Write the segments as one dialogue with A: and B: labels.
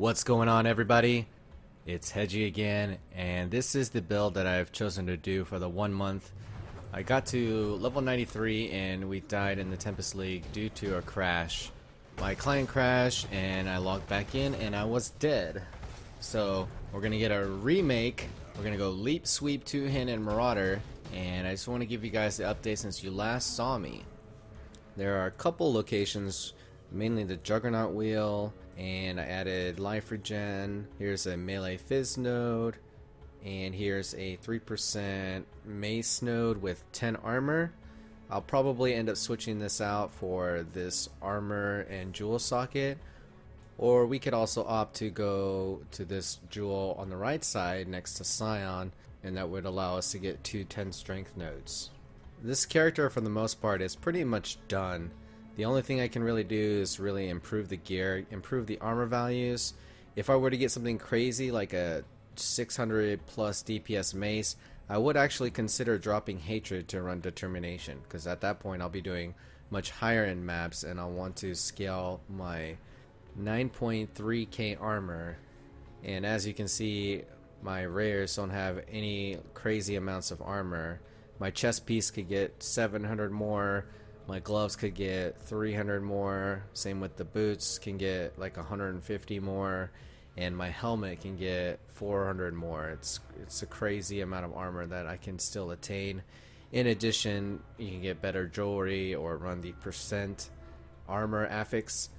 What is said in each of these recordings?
A: What's going on, everybody? It's Hegy again, and this is the build that I've chosen to do for the 1 month. I got to level 93 and we died in the Tempest League due to a crash. My client crashed and I logged back in and I was dead. So we're gonna get a remake. We're gonna go Leap, Sweep, Two-Handed Marauder, and I just want to give you guys the update since you last saw me. There are a couple locations, mainly the Juggernaut Wheel, and I added life regen. Here's a melee fizz node, and here's a 3% mace node with 10 armor. I'll probably end up switching this out for this armor and jewel socket, or we could also opt to go to this jewel on the right side next to Scion, and that would allow us to get two 10 strength nodes. This character for the most part is pretty much done. The only thing I can really do is really improve the gear, improve the armor values. If I were to get something crazy like a 600 plus DPS mace, I would actually consider dropping Hatred to run Determination, because at that point I'll be doing much higher end maps and I'll want to scale my 9.3k armor. And as you can see, my rares don't have any crazy amounts of armor. My chest piece could get 700 more. My gloves could get 300 more. Same with the boots, can get like 150 more. And my helmet can get 400 more. It's a crazy amount of armor that I can still attain. In addition, you can get better jewelry or run the percent armor affix.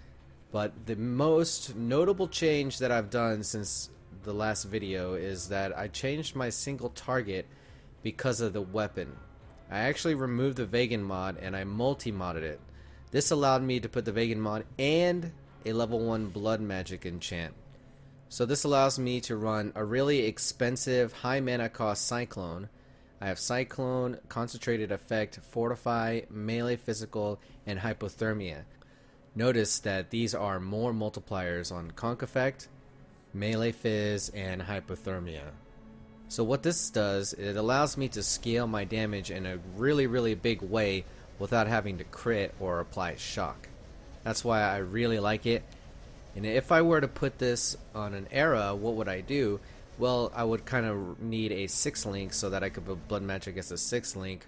A: But the most notable change that I've done since the last video is that I changed my single target because of the weapon. I actually removed the Vegan mod and I multi-modded it. This allowed me to put the Vegan mod and a level 1 blood magic enchant. So this allows me to run a really expensive high mana cost Cyclone. I have Cyclone, Concentrated Effect, Fortify, Melee Physical, and Hypothermia. Notice that these are more multipliers on Conk Effect, Melee Fizz, and Hypothermia. So what this does, it allows me to scale my damage in a really big way without having to crit or apply shock. That's why I really like it. And if I were to put this on an era, what would I do? Well, I would kind of need a 6 link so that I could put blood magic as a 6 link,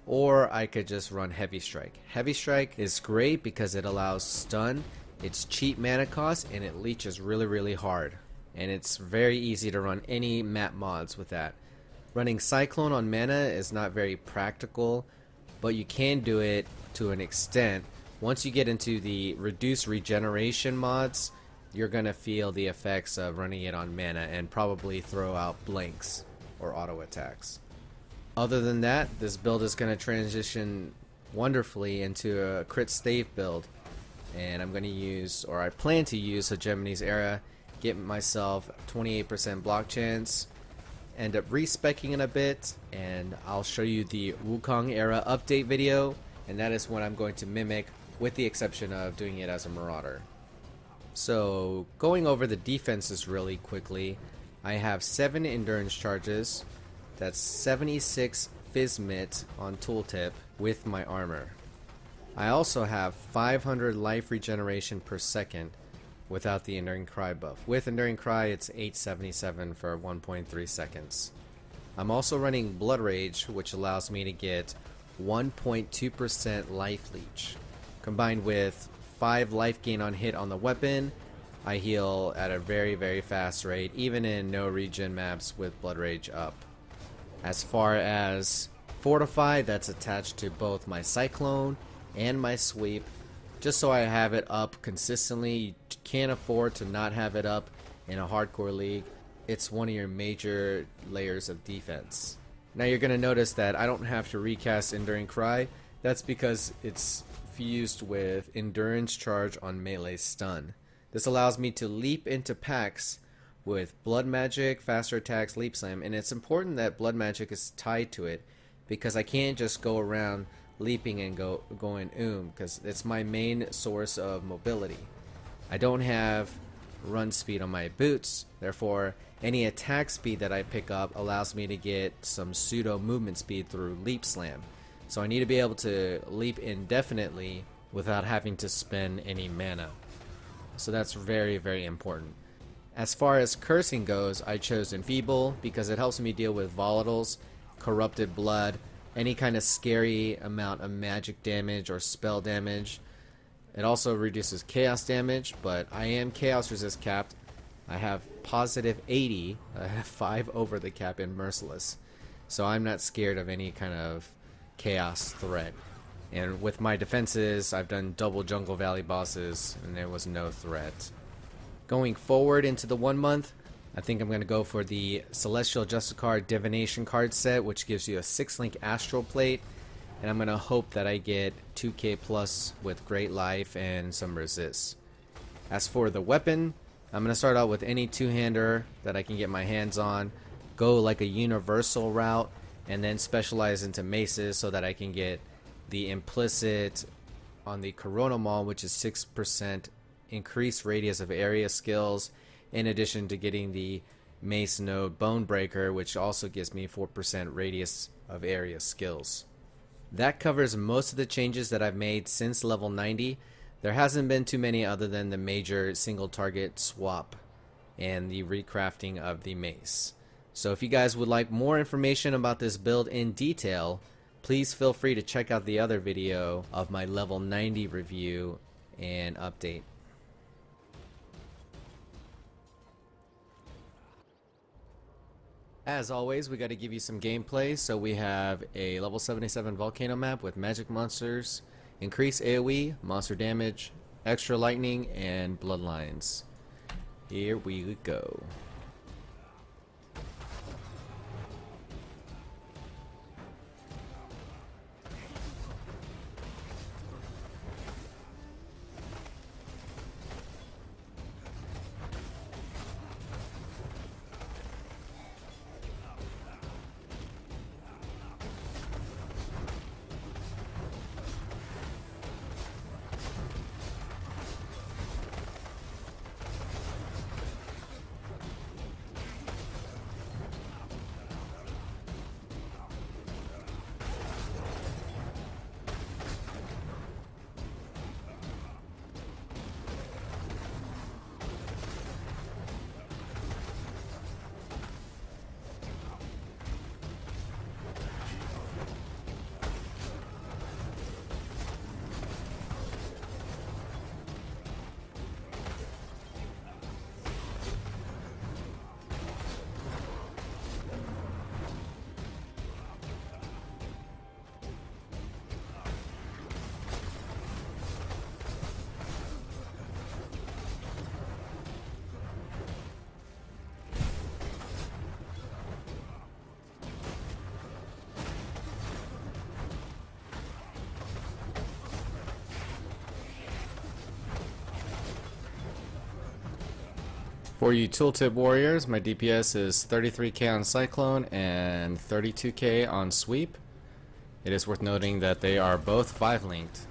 A: or I could just run Heavy Strike. Heavy Strike is great because it allows stun, it's cheap mana cost, and it leeches really hard. And it's very easy to run any map mods with that. Running Cyclone on mana is not very practical, but you can do it to an extent. Once you get into the reduced regeneration mods, you're gonna feel the effects of running it on mana and probably throw out blanks or auto attacks. Other than that, this build is gonna transition wonderfully into a crit stave build, and I'm gonna use, or I plan to use, Hegemony's era. Get myself 28% block chance, end up respecking it a bit, and I'll show you the Wukong era update video, and that is what I'm going to mimic, with the exception of doing it as a Marauder. So going over the defenses really quickly, I have 7 endurance charges, that's 76 Fizzmit on tooltip with my armor. I also have 500 life regeneration per second without the Enduring Cry buff. With Enduring Cry, it's 877 for 1.3 seconds. I'm also running Blood Rage, which allows me to get 1.2% life leech. Combined with 5 life gain on hit on the weapon, I heal at a very fast rate, even in no regen maps with Blood Rage up. As far as Fortify, that's attached to both my Cyclone and my Sweep, just so I have it up consistently. You can't afford to not have it up in a hardcore league. It's one of your major layers of defense. Now you're going to notice that I don't have to recast Enduring Cry. That's because it's fused with Endurance Charge on melee stun. This allows me to leap into packs with Blood Magic, faster attacks, Leap Slam, and it's important that Blood Magic is tied to it, because I can't just go around leaping and going because it's my main source of mobility. I don't have run speed on my boots, therefore any attack speed that I pick up allows me to get some pseudo movement speed through Leap Slam. So I need to be able to leap indefinitely without having to spend any mana. So that's very important. As far as cursing goes, I chose Enfeeble because it helps me deal with volatiles, corrupted blood, any kind of scary amount of magic damage or spell damage. It also reduces chaos damage, but I am chaos resist capped. I have positive 80, I have 5 over the cap in Merciless. So I'm not scared of any kind of chaos threat. And with my defenses, I've done double Jungle Valley bosses and there was no threat. Going forward into the 1 month, I think I'm going to go for the Celestial Justicar Divination card set, which gives you a 6-link Astral Plate. And I'm going to hope that I get 2k plus with Great Life and some resists. As for the weapon, I'm going to start out with any two-hander that I can get my hands on, go like a universal route, and then specialize into maces so that I can get the implicit on the Corona Maul, which is 6% increased radius of area skills, in addition to getting the Mace Node Bonebreaker, which also gives me 4% radius of area skills. That covers most of the changes that I've made since level 90. There hasn't been too many other than the major single target swap and the recrafting of the mace. So if you guys would like more information about this build in detail, please feel free to check out the other video of my level 90 review and update. As always, we got to give you some gameplay. So we have a level 77 volcano map with magic monsters, increased AoE, monster damage, extra lightning, and bloodlines. Here we go. For you tooltip warriors, my DPS is 33k on Cyclone and 32k on Sweep. It is worth noting that they are both 5-linked.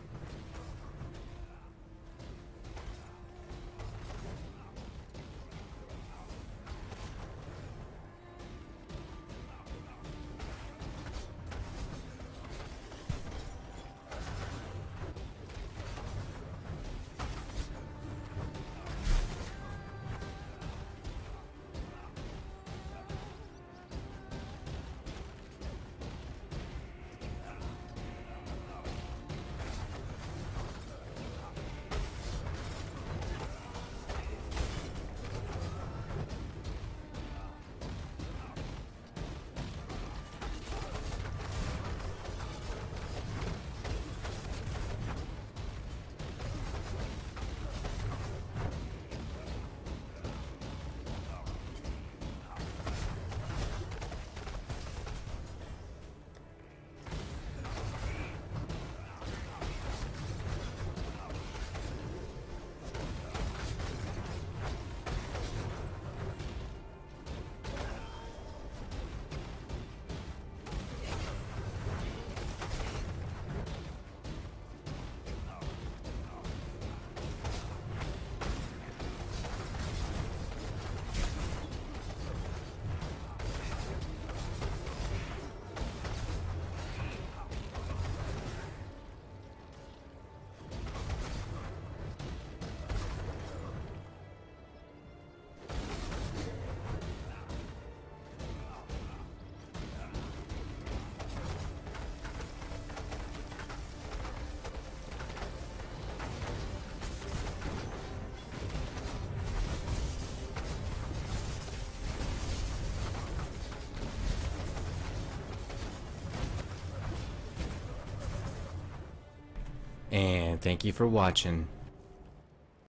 A: And thank you for watching.